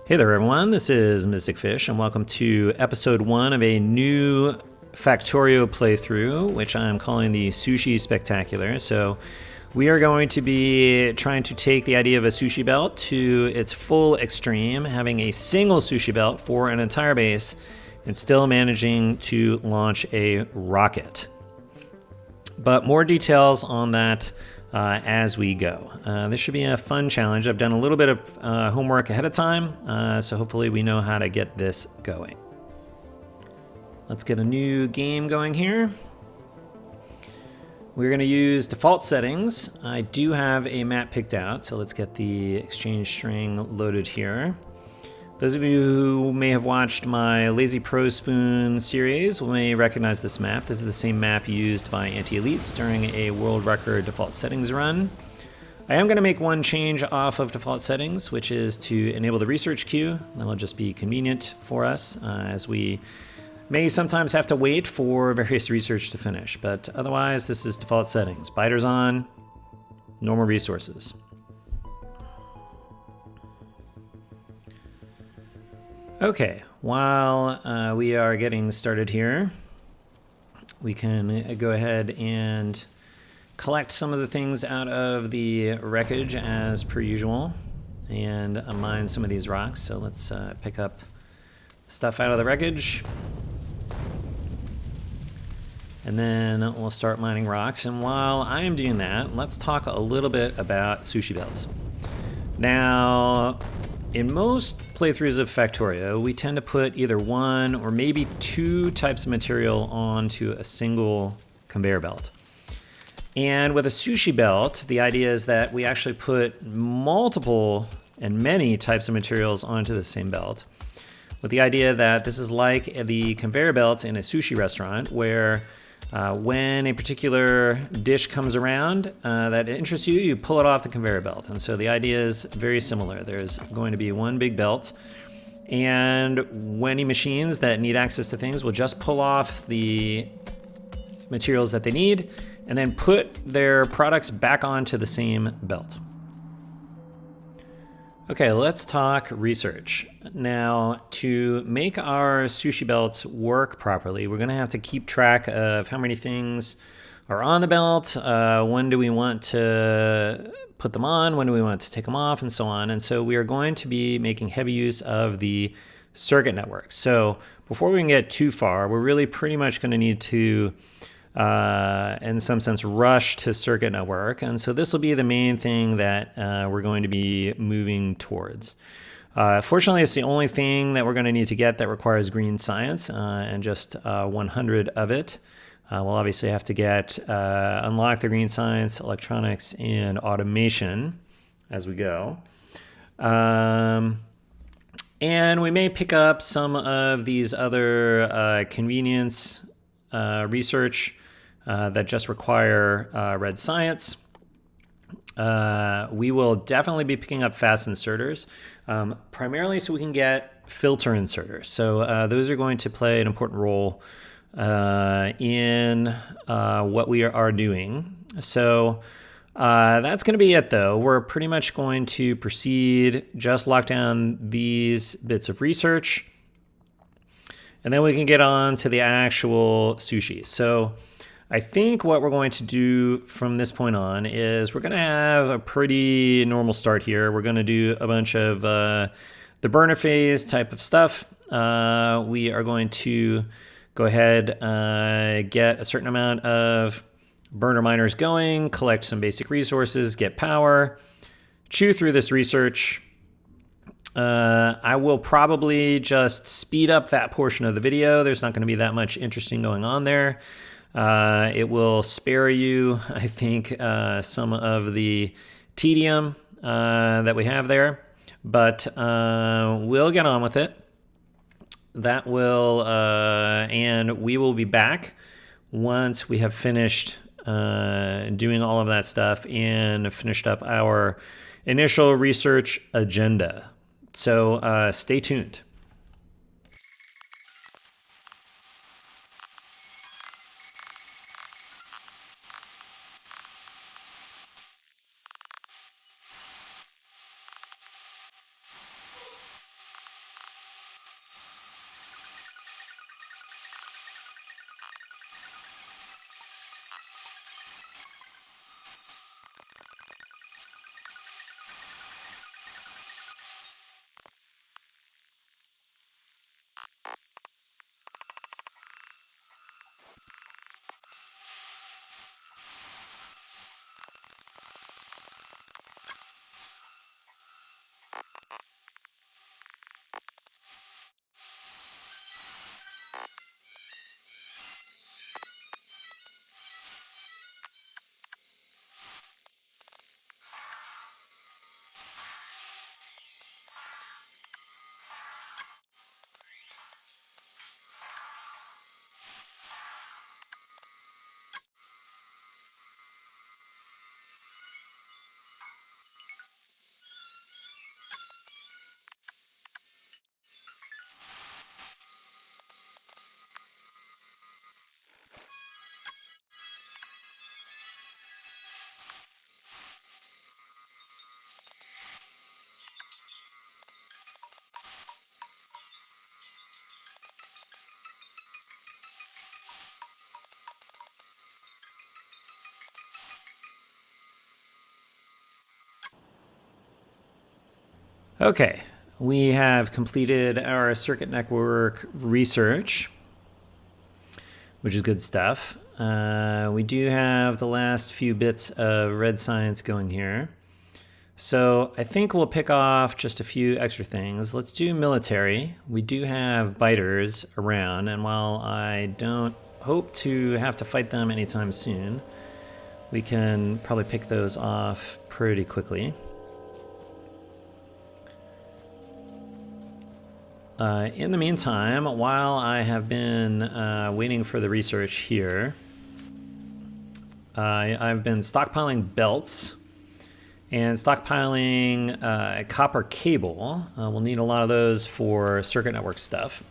Hey there, everyone. This is Mystic Fish, and welcome to episode 1 of a new Factorio playthrough, which I'm calling the Sushi Spectacular. So, we are going to be trying to take the idea of a sushi belt to its full extreme, having a single sushi belt for an entire base, and still managing to launch a rocket. But more details on that as we go. This should be a fun challenge. I've done a little bit of homework ahead of time, so hopefully we know how to get this going. Let's get a new game going here. We're going to use default settings. I do have a map picked out, so let's get the exchange string loaded here. Those of you who may have watched my Lazy Pro Spoon series may recognize this map. This is the same map used by anti-elites during a world record default settings run. I am going to make one change off of default settings, which is to enable the research queue. That'll just be convenient for us as we may sometimes have to wait for various research to finish. But otherwise, this is default settings. Biters on, normal resources. Okay, while we are getting started here, we can go ahead and collect some of the things out of the wreckage as per usual and mine some of these rocks. So let's pick up stuff out of the wreckage. And then we'll start mining rocks. And while I am doing that, let's talk a little bit about sushi belts. Now, in most playthroughs of Factorio, we tend to put either one or maybe two types of material onto a single conveyor belt. And with a sushi belt, the idea is that we actually put multiple and many types of materials onto the same belt, with the idea that this is like the conveyor belts in a sushi restaurant where when a particular dish comes around that interests you, you pull it off the conveyor belt. And so the idea is very similar. There's going to be one big belt, and any machines that need access to things will just pull off the materials that they need and then put their products back onto the same belt. Okay, let's talk research. Now, to make our sushi belts work properly, we're going to have to keep track of how many things are on the belt, when do we want to put them on, when do we want to take them off, and so on. And so we are going to be making heavy use of the circuit network. So before we can get too far, we're really pretty much going to need to in some sense, rush to circuit network. And so this will be the main thing that we're going to be moving towards. Fortunately, it's the only thing that we're going to need to get that requires green science and just 100 of it. We'll obviously have to get unlock the green science, electronics, and automation as we go. And we may pick up some of these other convenience research that just require red science. We will definitely be picking up fast inserters, primarily so we can get filter inserters. So those are going to play an important role in what we are doing. So that's going to be it, though. We're pretty much going to proceed, just lock down these bits of research, and then we can get on to the actual sushi. So I think what we're going to do from this point on is we're going to have a pretty normal start here. We're going to do a bunch of the burner phase type of stuff. We are going to go ahead, get a certain amount of burner miners going, collect some basic resources, get power, chew through this research. I will probably just speed up that portion of the video. There's not going to be that much interesting going on there. It will spare you, I think, some of the tedium that we have there, but we'll get on with it. That will, and we will be back once we have finished doing all of that stuff and finished up our initial research agenda. So stay tuned. Okay, we have completed our circuit network research, which is good stuff. We do have the last few bits of red science going here. So I think we'll pick off just a few extra things. Let's do military. We do have biters around, and while I don't hope to have to fight them anytime soon, we can probably pick those off pretty quickly. In the meantime, while I have been waiting for the research here, I've been stockpiling belts and stockpiling copper cable. We'll need a lot of those for circuit network stuff.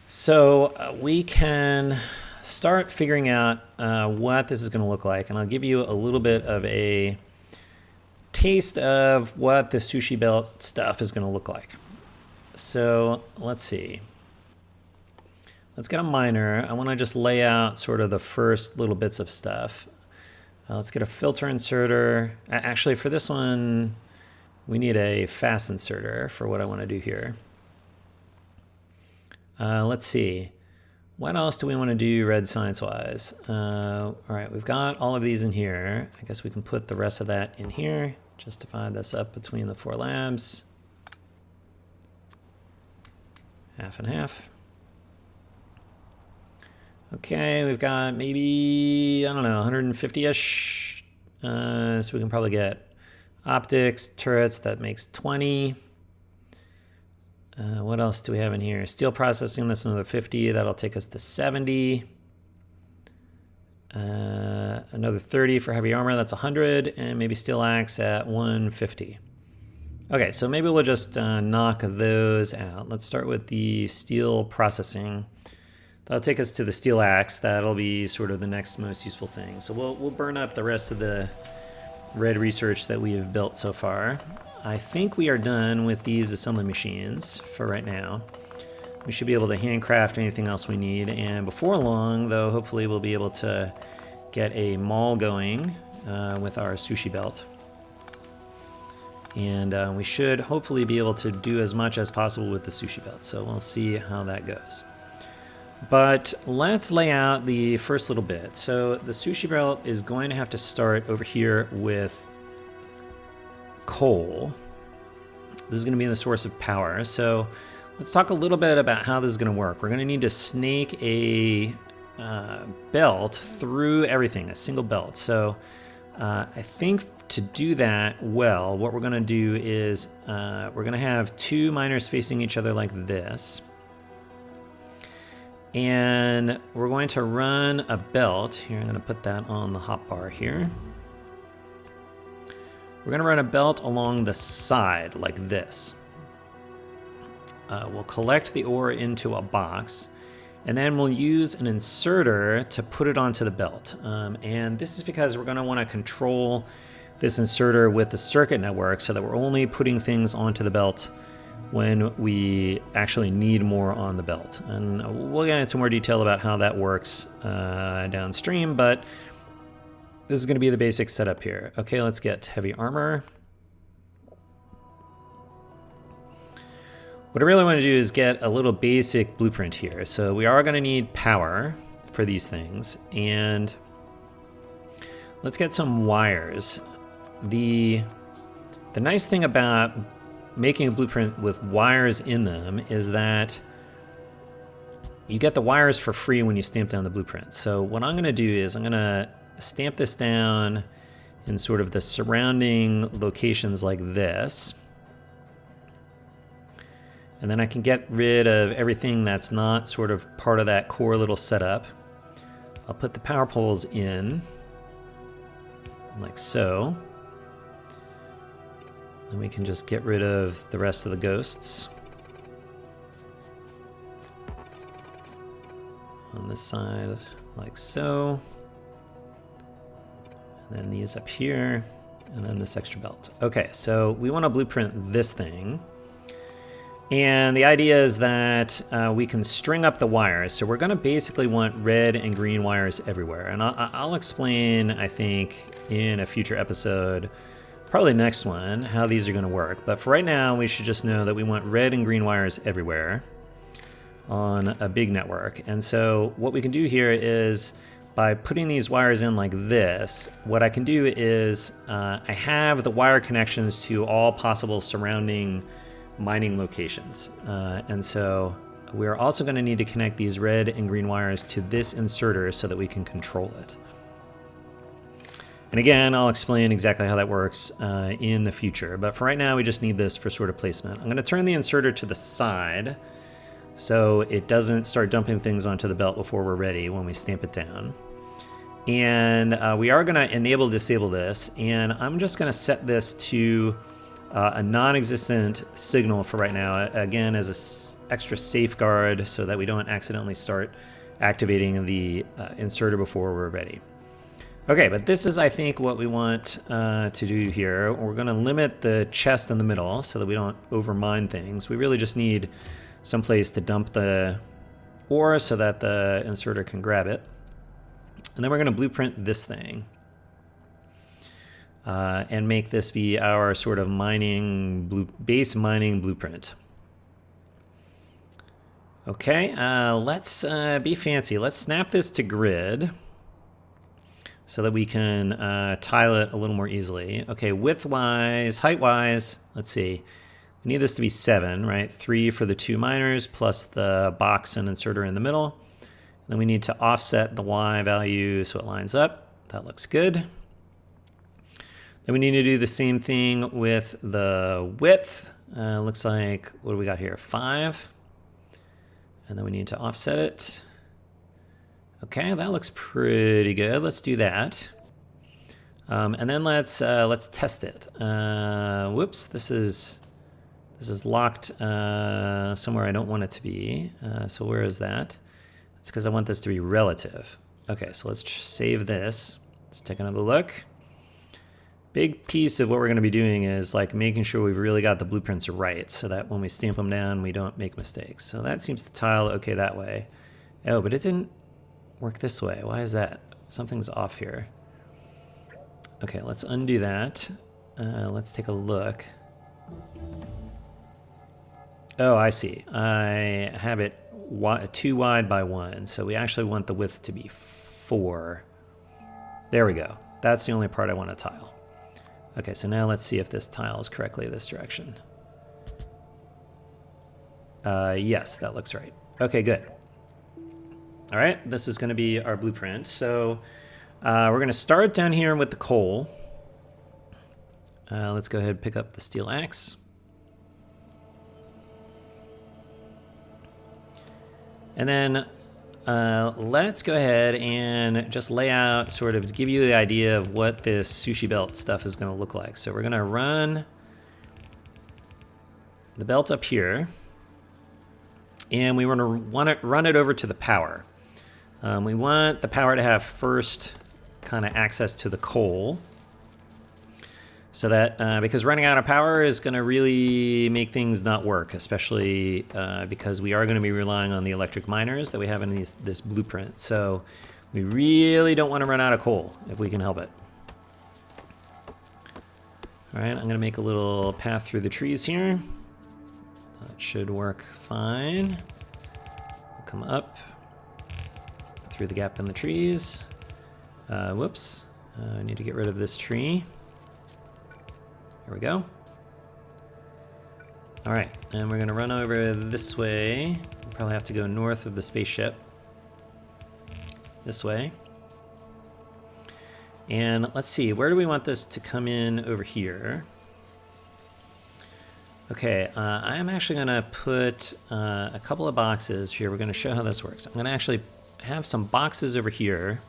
So we can start figuring out what this is going to look like, and I'll give you a little bit of a taste of what the Sushi Belt stuff is going to look like. So let's see. Let's get a miner. I want to just lay out sort of the first little bits of stuff. Let's get a filter inserter. Actually, for this one, we need a fast inserter for what I want to do here. Let's see. What else do we want to do red science-wise? All right, we've got all of these in here. I guess we can put the rest of that in here. Just divide this up between the 4 labs. Half and half. Okay, we've got maybe, I don't know, 150-ish. So we can probably get optics, turrets, that makes 20. What else do we have in here? Steel processing, that's another 50. That'll take us to 70. Another 30 for heavy armor, that's 100. And maybe steel axe at 150. Okay, so maybe we'll just knock those out. Let's start with the steel processing. That'll take us to the steel axe. That'll be sort of the next most useful thing. So we'll burn up the rest of the red research that we have built so far. I think we are done with these assembly machines for right now. We should be able to handcraft anything else we need. And before long, though, hopefully we'll be able to get a mall going with our Sushi Belt. And we should hopefully be able to do as much as possible with the Sushi Belt. So we'll see how that goes. But let's lay out the first little bit. So the Sushi Belt is going to have to start over here with coal. This is going to be the source of power. So let's talk a little bit about how this is going to work. We're going to need to snake a belt through everything, a single belt. So I think to do that well, what we're going to do is we're going to have 2 miners facing each other like this. And we're going to run a belt. Here, I'm going to put that on the hotbar here. We're going to run a belt along the side like this. We'll collect the ore into a box, and then we'll use an inserter to put it onto the belt. And this is because we're going to want to control this inserter with the circuit network so that we're only putting things onto the belt when we actually need more on the belt. And we'll get into more detail about how that works downstream, but this is going to be the basic setup here. Okay, let's get heavy armor. What I really want to do is get a little basic blueprint here. So we are going to need power for these things, and let's get some wires. The nice thing about making a blueprint with wires in them is that you get the wires for free when you stamp down the blueprint. So what I'm going to do is I'm going to stamp this down in sort of the surrounding locations like this. And then I can get rid of everything that's not sort of part of that core little setup. I'll put the power poles in, like so. And we can just get rid of the rest of the ghosts. On this side, like so. And then these up here, and then this extra belt. Okay, so we want to blueprint this thing. And the idea is that we can string up the wires. So we're going to basically want red and green wires everywhere. And I'll explain, I think, in a future episode probably next one, how these are going to work. But for right now, we should just know that we want red and green wires everywhere on a big network. And so what we can do here is by putting these wires in like this, what I can do is I have the wire connections to all possible surrounding mining locations. And so we're also going to need to connect these red and green wires to this inserter so that we can control it. And again, I'll explain exactly how that works in the future. But for right now, we just need this for sort of placement. I'm going to turn the inserter to the side so it doesn't start dumping things onto the belt before we're ready when we stamp it down. And we are going to enable disable this. And I'm just going to set this to a non-existent signal for right now, again, as an extra safeguard so that we don't accidentally start activating the inserter before we're ready. Okay, but this is, I think, what we want to do here. We're going to limit the chest in the middle so that we don't overmine things. We really just need some place to dump the ore so that the inserter can grab it. And then we're going to blueprint this thing and make this be our sort of base mining blueprint. Okay, let's be fancy. Let's snap this to grid so that we can tile it a little more easily. Okay, width-wise, height-wise, let's see. We need this to be 7, right? 3 for the 2 miners plus the box and inserter in the middle. Then we need to offset the Y value so it lines up. That looks good. Then we need to do the same thing with the width. Looks like, what do we got here? 5. And then we need to offset it. Okay, that looks pretty good. Let's do that. And then let's test it. Whoops, this is locked somewhere I don't want it to be. So where is that? That's because I want this to be relative. Okay, so let's save this. Let's take another look. Big piece of what we're going to be doing is like making sure we've really got the blueprints right so that when we stamp them down, we don't make mistakes. So that seems to tile okay that way. Oh, but it didn't work this way. Why is that? Something's off here. Okay, let's undo that. Let's take a look. Oh, I see. I have it 2 wide by 1, so we actually want the width to be 4. There we go. That's the only part I want to tile. Okay, so now let's see if this tiles correctly this direction. Yes, that looks right. Okay, good. All right, this is going to be our blueprint. So we're going to start down here with the coal. Let's go ahead and pick up the steel axe. And then let's go ahead and just lay out, sort of give you the idea of what this Sushi Belt stuff is going to look like. So we're going to run the belt up here, and we want to run it over to the power. We want the power to have first kind of access to the coal, so that because running out of power is going to really make things not work, especially because we are going to be relying on the electric miners that we have in this blueprint. So we really don't want to run out of coal if we can help it. All right, I'm going to make a little path through the trees here. That should work fine. We'll come up through the gap in the trees. Whoops, I need to get rid of this tree. There we go. All right, and we're going to run over this way. We'll probably have to go north of the spaceship. This way. And let's see, where do we want this to come in over here? Okay, I'm actually going to put a couple of boxes here. We're going to show how this works. I'm going to actually have some boxes over here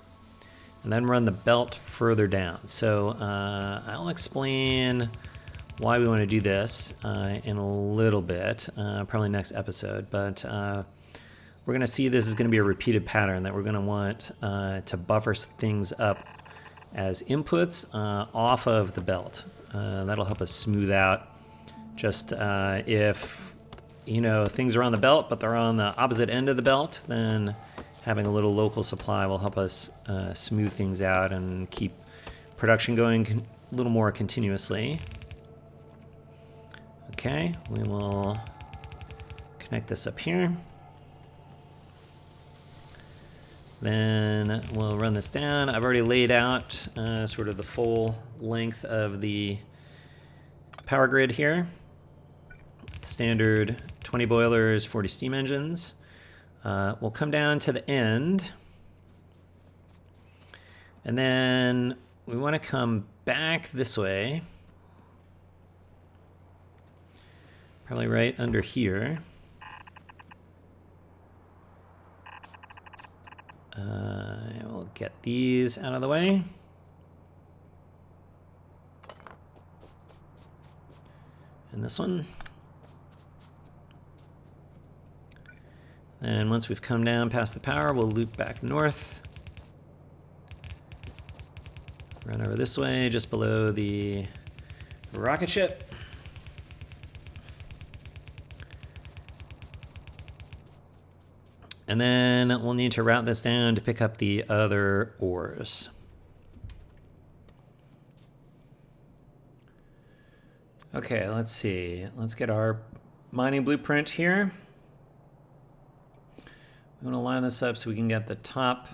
and then run the belt further down. So I'll explain why we want to do this in a little bit, probably next episode, but we're going to see this is going to be a repeated pattern that we're going to want to buffer things up as inputs off of the belt. That'll help us smooth out just if, you know, things are on the belt, but they're on the opposite end of the belt, then having a little local supply will help us smooth things out and keep production going a little more continuously. Okay, we will connect this up here. Then we'll run this down. I've already laid out sort of the full length of the power grid here. Standard 20 boilers, 40 steam engines. We'll come down to the end. And then we want to come back this way. Probably right under here. We'll get these out of the way. And this one. And once we've come down past the power, we'll loop back north. Run over this way, just below the rocket ship. And then we'll need to route this down to pick up the other ores. Okay, let's see. Let's get our mining blueprint here. We want to line this up so we can get the top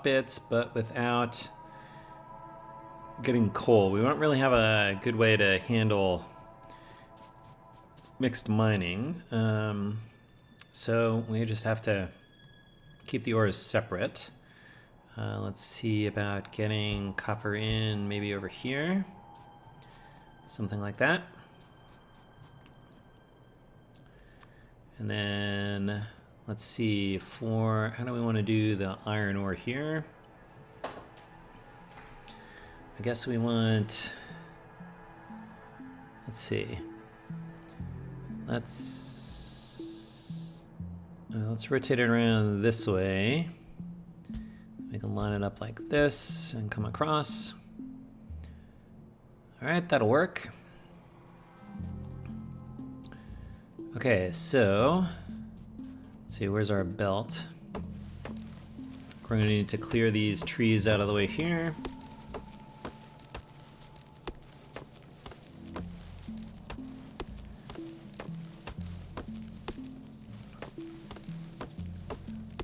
bits, but without getting coal. We won't really have a good way to handle mixed mining. So we just have to keep the ores separate. Let's see about getting copper in maybe over here. Something like that. And then let's see for, how do we want to do the iron ore here? I guess we want, let's see. Let's rotate it around this way. We can line it up like this and come across. All right, that'll work. Okay, so let's see, where's our belt? We're gonna need to clear these trees out of the way here.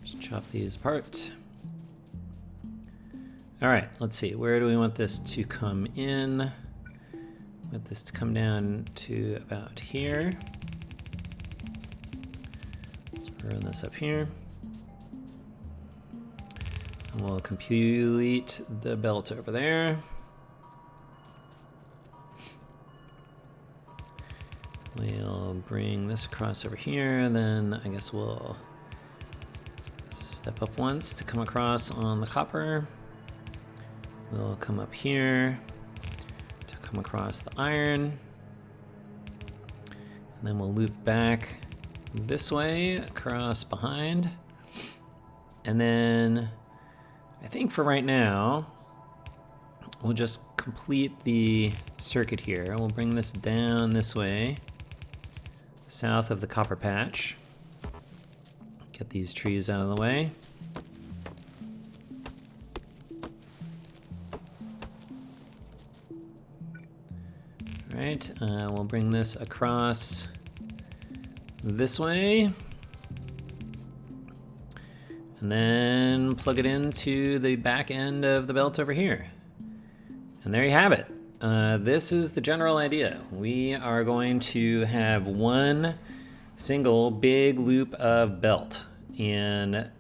Just chop these apart. All right, let's see, where do we want this to come in? We want this to come down to about here. Run this up here. And we'll complete the belt over there. We'll bring this across over here, and then I guess we'll step up once to come across on the copper. We'll come up here to come across the iron. And then we'll loop back this way across behind. And then I think for right now we'll just complete the circuit here. We'll bring this down this way south of the copper patch. Get these trees out of the way. All right, we'll bring this across this way, and then plug it into the back end of the belt over here. And there you have it. This is the general idea. We are going to have one single big loop of belt, and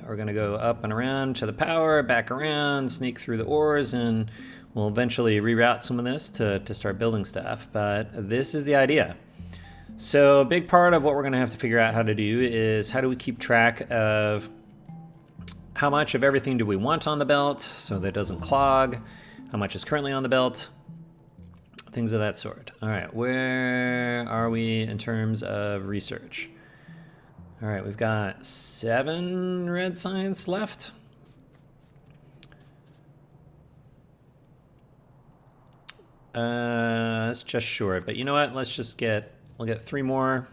we're going to go up and around to the power, back around, sneak through the ores, and we'll eventually reroute some of this to start building stuff. But this is the idea. So a big part of what we're going to have to figure out how to do is how do we keep track of how much of everything do we want on the belt so that it doesn't clog, how much is currently on the belt, things of that sort. All right, where are we in terms of research? All right, we've got 7 red science left. That's just short, but you know what? Let's just we'll get 3 more.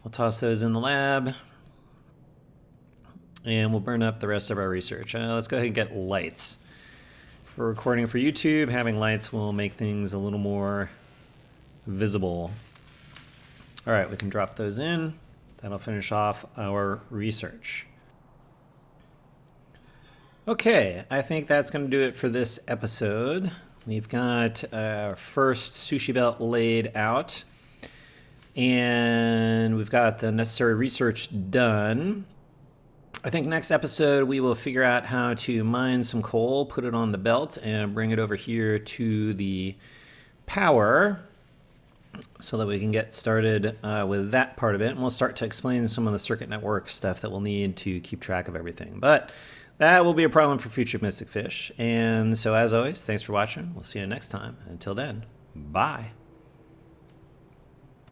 We'll toss those in the lab. and we'll burn up the rest of our research. Let's go ahead and get lights. If we're recording for YouTube, having lights will make things a little more visible. All right, we can drop those in. That'll finish off our research. Okay, I think that's going to do it for this episode. We've got our first Sushi Belt laid out, and we've got the necessary research done. I think next episode we will figure out how to mine some coal, put it on the belt, and bring it over here to the power so that we can get started with that part of it. And we'll start to explain some of the circuit network stuff that we'll need to keep track of everything. But that will be a problem for future Mystic Fish. And so as always, thanks for watching. We'll see you next time. Until then, bye.